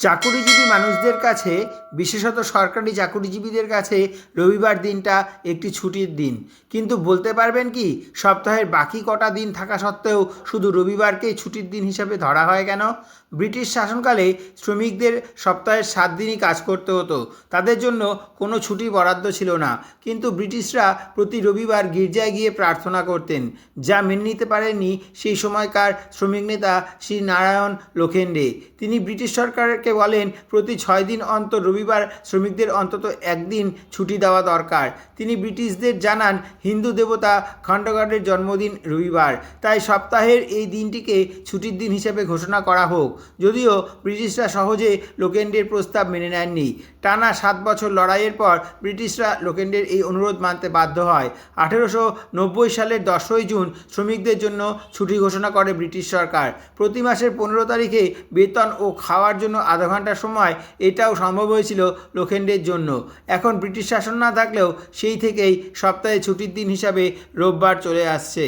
চাকুরিজীবী মানুষদের কাছে, বিশেষত সরকারি চাকুরিজীবীদের কাছে রবিবার দিনটা একটি ছুটির দিন। কিন্তু বলতে পারবেন কি, সপ্তাহের বাকি কটা দিন থাকা সত্ত্বেও শুধু রবিবারকেই ছুটির দিন হিসাবে ধরা হয় কেন? ব্রিটিশ শাসনকালে শ্রমিকদের সপ্তাহের 7 দিনই কাজ করতে হতো। তাদের জন্য কোনো ছুটি বরাদ্দ ছিল না। কিন্তু ব্রিটিশরা প্রতি রবিবার গির্জায় গিয়ে প্রার্থনা করতেন, যা মেনে নিতে পারেননি সেই সময়কার শ্রমিক নেতা শ্রী নারায়ণ লোখেন্ডে। তিনি ব্রিটিশ সরকারকে বলেন প্রতি 6 দিন অন্তর রবিবার শ্রমিকদের অন্তত একদিন ছুটি দেওয়া দরকার। তিনি ব্রিটিশদের জানান হিন্দু দেবতা খণ্ডগারের জন্মদিন রবিবার, তাই সপ্তাহের এই দিনটিকে ছুটির দিন হিসেবে ঘোষণা করা হোক। যদিও ব্রিটিশরা সহজে লোকেন্ডের প্রস্তাব মেনে নেননি। টানা 7 বছর লড়াইয়ের পর ব্রিটিশরা লোকেন্ডের এই অনুরোধ মানতে বাধ্য হয়। 1890 সালের 10ই জুন শ্রমিকদের জন্য ছুটি ঘোষণা করে ব্রিটিশ সরকার। প্রতি মাসের 15 তারিখে বেতন ও খাওয়ার জন্য আধা ঘন্টা সময়, এটাও সম্ভব হয়েছিল লোখেন্ডের জন্য। এখন ব্রিটিশ শাসন না থাকলেও সেই থেকেই সপ্তাহে ছুটির দিন হিসাবে রোববার চলে আসছে।